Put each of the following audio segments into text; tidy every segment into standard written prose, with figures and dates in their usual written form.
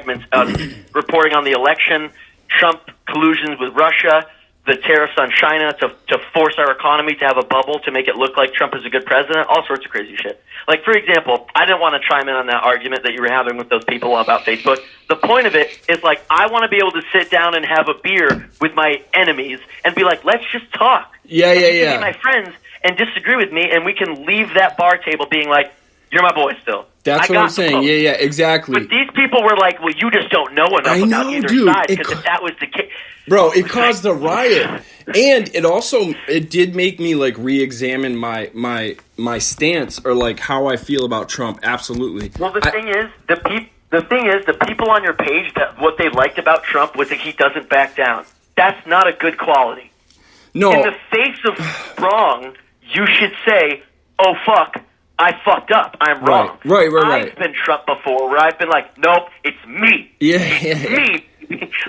segments reporting on the election, Trump collusions with Russia, the tariffs on China to force our economy to have a bubble to make it look like Trump is a good president, all sorts of crazy shit. Like, for example, I didn't want to chime in on that argument that you were having with those people about Facebook. The point of it is, like, I want to be able to sit down and have a beer with my enemies and be like, let's just talk. Yeah. Be my friends and disagree with me, and we can leave that bar table being like, you're my boy still. That's what I'm saying. Yeah, exactly. But these people were like, well, you just don't know enough about either side, because if that was the case... Bro, it caused a riot. And it did make me, like, re-examine my stance, or, like, how I feel about Trump. Absolutely. Well, the thing is, the people on your page, that what they liked about Trump was that he doesn't back down. That's not a good quality. No. In the face of wrong, you should say, oh, fuck, I fucked up. I'm wrong. Right. I've been Trump before where I've been like, nope, it's me. It's me.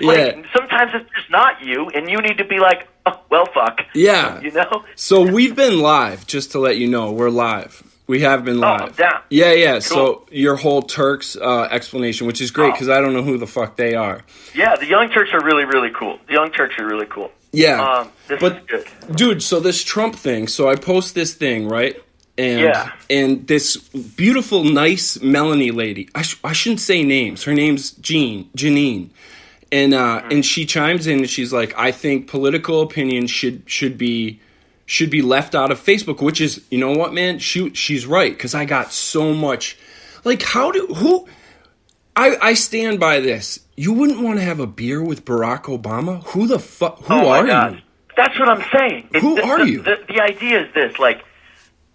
Like, sometimes it's just not you, and you need to be like, oh, well, fuck. Yeah. You know? So we've been live, just to let you know. We're live. We have been live. Oh, damn. Yeah. Cool. So your whole Turks explanation, which is great, because I don't know who the fuck they are. Yeah, the Young Turks are really, really cool. Yeah. This is good. Dude, so this Trump thing, so I post this thing, right? And this beautiful, nice Melanie lady, I shouldn't say names. Her name's Janine. And she chimes in and she's like, I think political opinion should be left out of Facebook, which is, you know what, man? She's right, because I got so much. Like, I stand by this. You wouldn't want to have a beer with Barack Obama? Who the fuck? Who are you? That's what I'm saying. Who are you? The idea is this, like,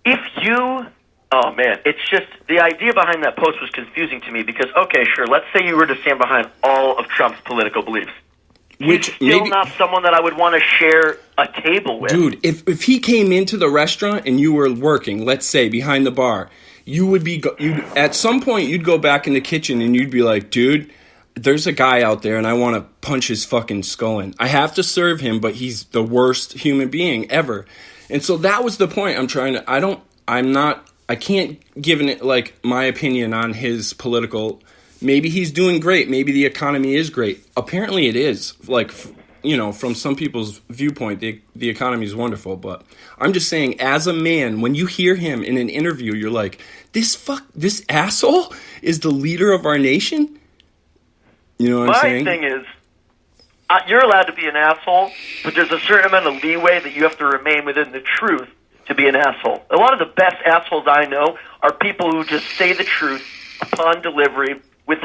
if you... Oh, man, it's just... The idea behind that post was confusing to me because, okay, sure, let's say you were to stand behind all of Trump's political beliefs. He's still not someone that I would want to share a table with. Dude, if he came into the restaurant and you were working, let's say, behind the bar, you would be... at some point, you'd go back in the kitchen and you'd be like, dude, there's a guy out there and I want to punch his fucking skull in. I have to serve him, but he's the worst human being ever. And so that was the point I can't give my opinion on his political. Maybe he's doing great. Maybe the economy is great. Apparently it is. Like, you know, from some people's viewpoint, the economy is wonderful. But I'm just saying, as a man, when you hear him in an interview, you're like, this asshole is the leader of our nation? You know what I'm saying? My thing is, you're allowed to be an asshole, but there's a certain amount of leeway that you have to remain within the truth to be an asshole. A lot of the best assholes I know are people who just say the truth upon delivery with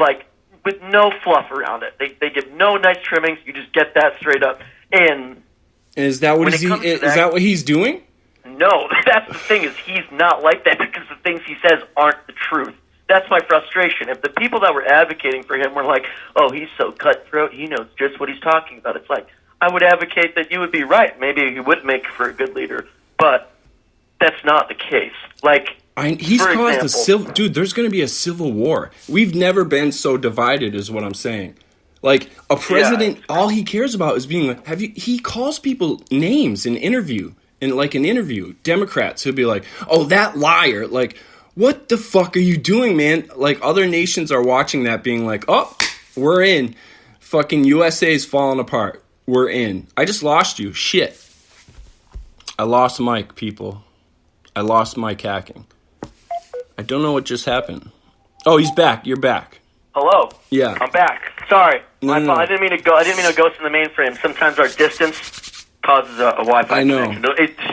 no fluff around it. They give no nice trimmings. You just get that straight up. And is that what he's doing? No, that's the thing, is he's not like that because the things he says aren't the truth. That's my frustration. If the people that were advocating for him were like, oh, he's so cutthroat, he knows just what he's talking about. It's like, I would advocate that you would be right. Maybe he would make for a good leader. But that's not the case. Like, he's caused dude, there's going to be a civil war. We've never been so divided, is what I'm saying. Like, a president, all he cares about is being like, he calls people names in an interview. Democrats, he'll be like, oh, that liar. Like, what the fuck are you doing, man? Like, other nations are watching that being like, oh, we're in. Fucking USA's falling apart. We're in. I just lost you. Shit. I lost Mike, people. I lost Mike hacking. I don't know what just happened. Oh, he's back. You're back. Hello. Yeah. I'm back. Sorry. No. I didn't mean to go. I didn't mean to ghost in the mainframe. Sometimes our distance causes a Wi-Fi connection.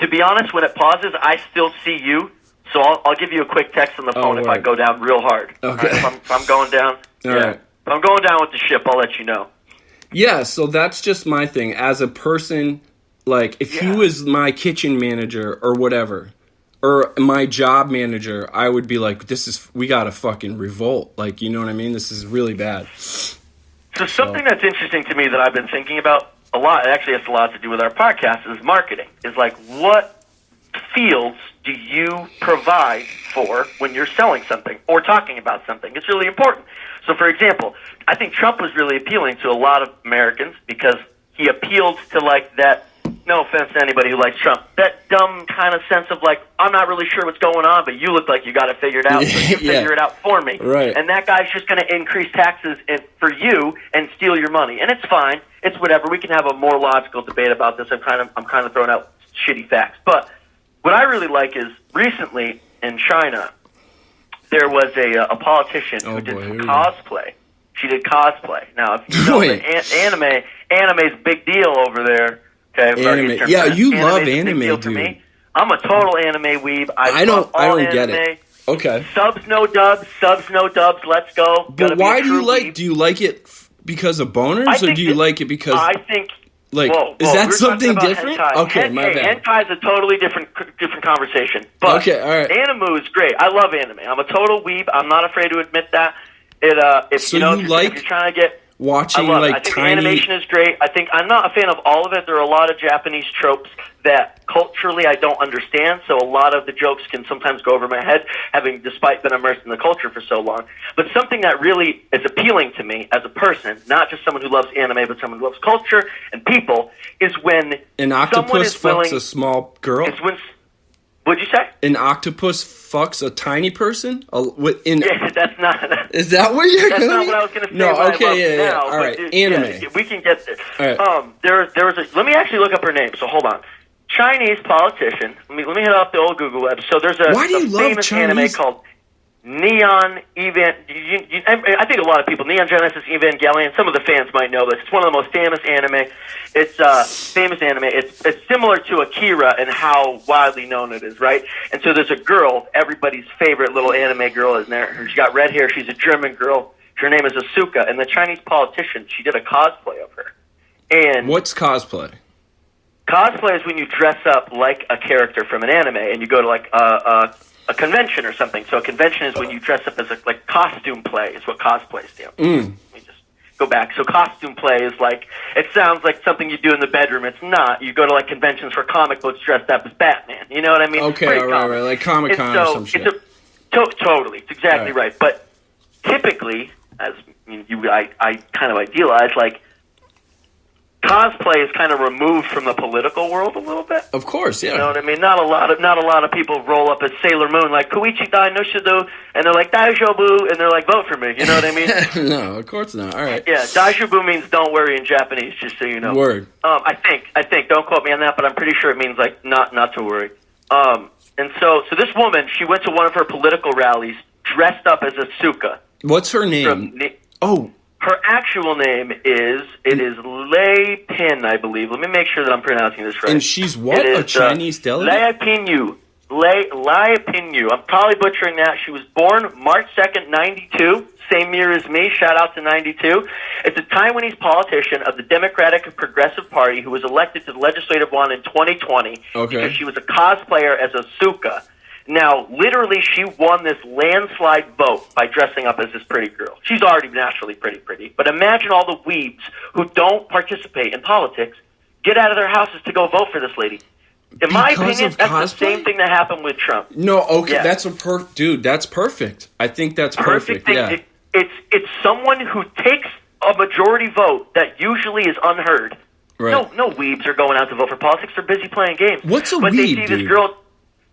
To be honest, when it pauses, I still see you. So I'll give you a quick text on the phone if I go down real hard. Okay. Right? If I'm going down. Right. If I'm going down with the ship, I'll let you know. Yeah, so that's just my thing. As a person, like, if he was my kitchen manager or whatever, or my job manager, I would be like, we gotta fucking revolt. Like, you know what I mean? This is really bad. So something that's interesting to me that I've been thinking about a lot, it actually has a lot to do with our podcast, is marketing. Is like, what fields do you provide for when you're selling something or talking about something? It's really important. So, for example, I think Trump was really appealing to a lot of Americans because he appealed to, like, that no offense to anybody who likes Trump, that dumb kind of sense of like, I'm not really sure what's going on, but you look like you got it figured out, so you figure it out for me. Right. And that guy's just going to increase taxes for you and steal your money. And it's fine. It's whatever. We can have a more logical debate about this. I'm kind of throwing out shitty facts. But what I really like is recently in China, there was a politician who did some cosplay. She did cosplay. Now, if you know that anime's a big deal over there. Okay, anime. Yeah, you love anime, dude. To me. I'm a total anime weeb. I don't get it. Okay. Subs no dubs. Let's go. But why do you like? Do you like it because of boners, or do you like it because? I think. Like, is that something different? Hentai. Okay, my bad. Hentai is a totally different conversation. But okay, all right. Anime is great. I love anime. I'm a total weeb. I'm not afraid to admit that. If you're trying to get watching I think tiny animation is great. I'm not a fan of all of it. There are a lot of Japanese tropes that culturally I don't understand, so a lot of the jokes can sometimes go over my head, despite been immersed in the culture for so long. But something that really is appealing to me as a person, not just someone who loves anime, but someone who loves culture and people, is when an octopus fucks a small girl. What'd you say? An octopus fucks a tiny person? Yeah, that's not... Is that what you're going to... That's not what I was going to say. No, okay, yeah. All right, anime. Yeah, we can get there. All right. Let me actually look up her name, so hold on. Chinese politician. Let me hit up the old Google web. So there's a famous anime called Neon I think a lot of people, Neon Genesis Evangelion, some of the fans might know this. It's one of the most famous anime. It's famous anime. It's similar to Akira in how widely known it is, right? And so there's a girl, everybody's favorite little anime girl is there. She's got red hair. She's a German girl. Her name is Asuka. And the Chinese politician, she did a cosplay of her. And what's cosplay? Cosplay is when you dress up like a character from an anime and you go to like a convention or something. So a convention is when you dress up as like costume play is what cosplay stands for. Let me just go back. So costume play is like, it sounds like something you do in the bedroom. It's not. You go to like conventions for comic books dressed up as Batman. You know what I mean? Okay, all right, like Comic-Con or some shit. Totally. It's exactly right. But typically, as I kind of idealize, like, cosplay is kind of removed from the political world a little bit. Of course, yeah. You know what I mean? Not a lot of people roll up as Sailor Moon like Koichi Dai no Shido, and they're like Daijoubu, and they're like vote for me. You know what I mean? No, of course not. All right. Yeah, Daijoubu means don't worry in Japanese, just so you know. Word. I think. Don't quote me on that, but I'm pretty sure it means like not to worry. And so this woman, she went to one of her political rallies dressed up as Asuka. What's her name? Her actual name is Lei Pin, I believe. Let me make sure that I'm pronouncing this right. And she's what? A Chinese delegate? Lei Pinyu. Lei Pinyu. I'm probably butchering that. She was born March 2nd, 92. Same year as me. Shout out to 92. It's a Taiwanese politician of the Democratic and Progressive Party who was elected to the legislative wand in 2020 because she was a cosplayer as Asuka. Now, literally, she won this landslide vote by dressing up as this pretty girl. She's already naturally pretty. But imagine all the weebs who don't participate in politics get out of their houses to go vote for this lady. In my opinion, that's the same thing that happened with Trump. No, okay, yeah. That's dude, that's perfect. I think that's perfect. Yeah. It's someone who takes a majority vote that usually is unheard. Right. No weebs are going out to vote for politics. They're busy playing games. What's a weeb, But they see this girl...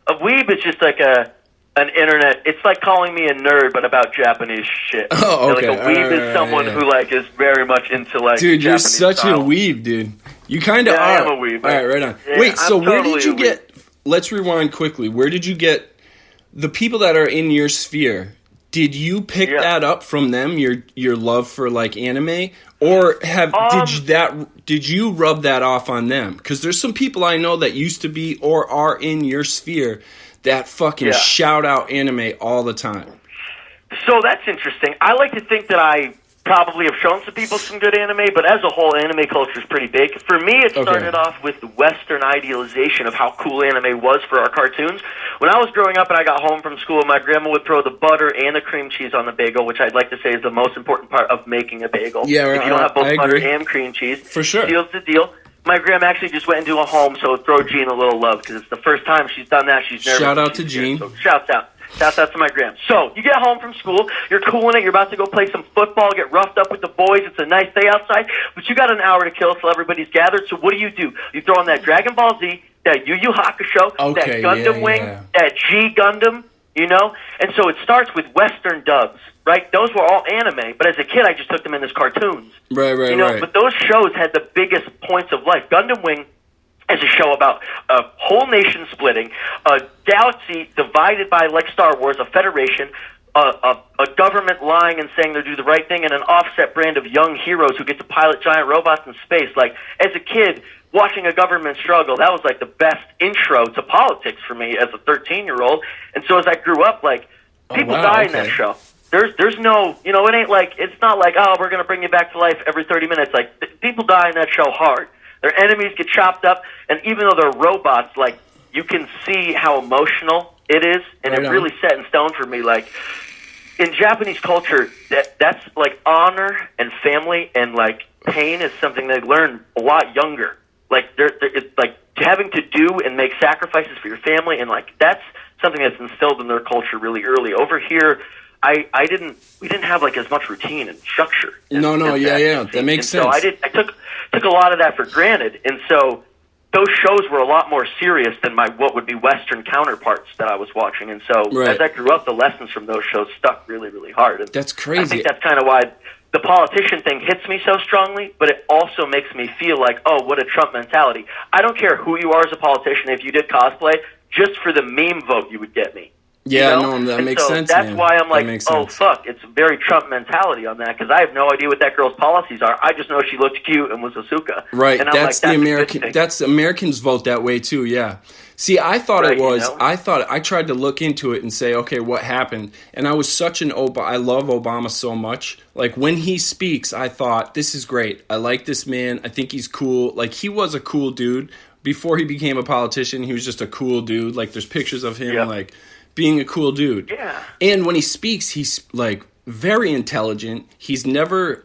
A weeb is just like an internet. It's like calling me a nerd, but about Japanese shit. Oh, okay. Like a weeb is someone who like is very much into like. Dude, you're Japanese such style. A weeb, dude. You kind of are. I am a weeb. All right, right on. Yeah, wait, so where totally did you get? Let's rewind quickly. Where did you get the people that are in your sphere? Did you pick that up from them? Your love for like anime, or did you rub that off on them? Because there's some people I know that used to be or are in your sphere that fucking shout out anime all the time. So that's interesting. I like to think that I probably have shown some people some good anime, but as a whole, anime culture is pretty big. For me, it started off with the Western idealization of how cool anime was for our cartoons. When I was growing up and I got home from school, my grandma would throw the butter and the cream cheese on the bagel, which I'd like to say is the most important part of making a bagel. Yeah, if you don't have both butter and cream cheese, for sure, seals the deal. My grandma actually just went into a home, so throw Jean a little love, because it's the first time she's done that. She's nervous. Shout out to Jean. So shouts out. That's to my gram. So, you get home from school, you're cooling it, you're about to go play some football, get roughed up with the boys, it's a nice day outside, but you got an hour to kill till everybody's gathered, so what do? You throw on that Dragon Ball Z, that Yu Yu Hakusho, that Gundam Wing, that G Gundam, you know? And so it starts with Western dubs, right? Those were all anime, but as a kid I just took them in as cartoons. Right, you know? But those shows had the biggest points of life. Gundam Wing is a show about a whole nation splitting, a galaxy divided by, like Star Wars, a federation, a government lying and saying they'll do the right thing, and an offset brand of young heroes who get to pilot giant robots in space. Like, as a kid, watching a government struggle, that was like the best intro to politics for me as a 13-year-old. And so as I grew up, like, people die in that show. There's no, you know, it's not like, oh, we're going to bring you back to life every 30 minutes. Like, people die in that show hard. Their enemies get chopped up, and even though they're robots, like, you can see how emotional it is, and it really set in stone for me. Like, in Japanese culture, that's like honor and family and like pain is something they learn a lot younger. Like, it's like having to do and make sacrifices for your family, and like that's something that's instilled in their culture really early. Over here, we didn't have like as much routine and structure. That makes sense. So I took a lot of that for granted, and so those shows were a lot more serious than my what would be Western counterparts that I was watching. And so as I grew up, the lessons from those shows stuck really, really hard. And that's crazy. I think that's kind of why the politician thing hits me so strongly, but it also makes me feel like, oh, what a Trump mentality. I don't care who you are as a politician. If you did cosplay, just for the meme vote, you would get me. Yeah, you know? No, that makes sense. That's why I'm like, oh, fuck, it's a very Trump mentality on that, because I have no idea what that girl's policies are. I just know she looked cute and was Asuka. Right, and that's the American. That's Americans vote that way too. Yeah. See, I thought it was. You know? I tried to look into it and say, okay, what happened? And I was such an I love Obama so much. Like, when he speaks, I thought, this is great. I like this man. I think he's cool. Like, he was a cool dude before he became a politician. He was just a cool dude. Like, there's pictures of him like being a cool dude. Yeah. And when he speaks, he's like very intelligent. He's never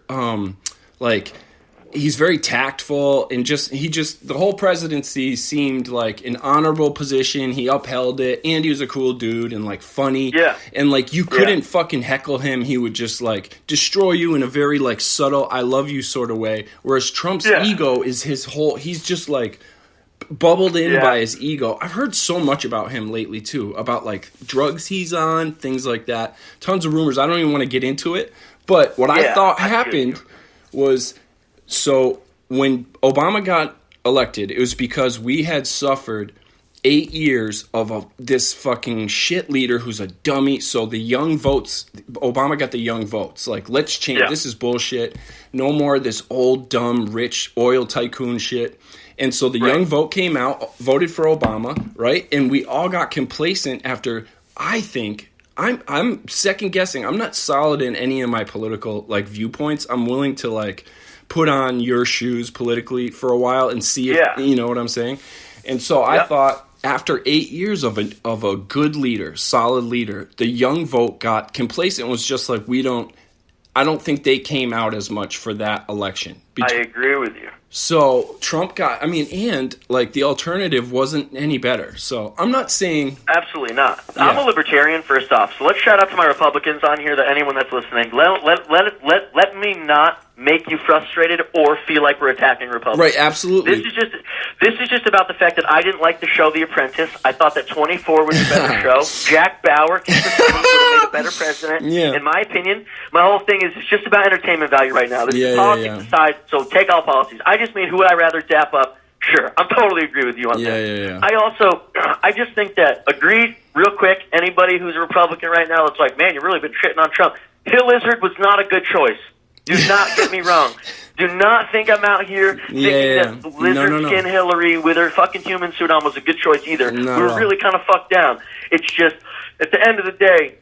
he's very tactful, and the whole presidency seemed like an honorable position. He upheld it, and he was a cool dude and like funny. Yeah. And like you couldn't fucking heckle him. He would just like destroy you in a very like subtle I love you sort of way. Whereas Trump's ego is he's just like bubbled in by his ego. I've heard so much about him lately too, about like drugs he's on, things like that. Tons of rumors. I don't even want to get into it. But what I thought happened was, so when Obama got elected, it was because we had suffered 8 years of this fucking shit leader who's a dummy. So the young votes, Obama got the young votes. Like, let's change. Yeah. This is bullshit. No more this old, dumb, rich oil tycoon shit. And so the young vote came out, voted for Obama, right? And we all got complacent after, I think, I'm second guessing. I'm not solid in any of my political like viewpoints. I'm willing to like put on your shoes politically for a while and see if you know what I'm saying. And so I thought after 8 years of a good leader, solid leader, the young vote got complacent and was just like, I don't think they came out as much for that election. I agree with you. So Trump and like the alternative wasn't any better. So I'm not saying... Absolutely not. Yeah. I'm a libertarian, first off. So let's shout out to my Republicans on here, that anyone that's listening. Let me not make you frustrated or feel like we're attacking Republicans. Right, absolutely. This is just about the fact that I didn't like the show The Apprentice. I thought that 24 was a better show. Jack Bauer would have made a better president. Yeah. In my opinion, my whole thing is it's just about entertainment value right now. This is politics aside, so take all policies. I just mean, who would I rather dap up? Sure, I'm totally agree with you on that. Yeah. I just think that, agreed, real quick, anybody who's a Republican right now, it's like, man, you've really been shitting on Trump. Hill Lizard was not a good choice. Do not get me wrong. Do not think I'm out here thinking that lizard skin Hillary with her fucking human suit on was a good choice either. We were really kind of fucked down. It's just, at the end of the day,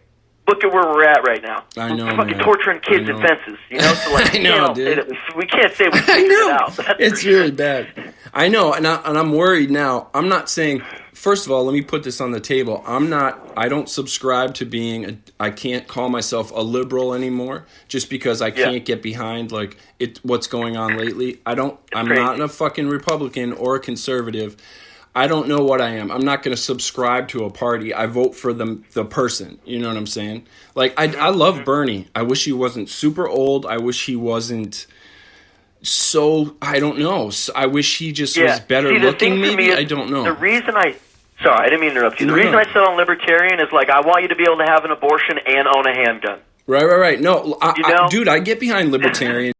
look at where we're at right now. I know, we're fucking torturing kids in fences, you know? So like, we can't say we figured it out. It's really bad. I know, and I'm worried now. I'm not saying... First of all, let me put this on the table. I don't subscribe to being I can't call myself a liberal anymore just because I can't get behind like what's going on lately. I'm not a fucking Republican or a conservative. I don't know what I am. I'm not going to subscribe to a party. I vote for the person. You know what I'm saying? Like, I love Bernie. I wish he wasn't super old. I wish he wasn't so, I don't know. I wish he just was better looking, maybe. I don't know. The reason sorry, I didn't mean to interrupt you. The reason I said on libertarian is, like, I want you to be able to have an abortion and own a handgun. Right. No, dude, I get behind libertarian.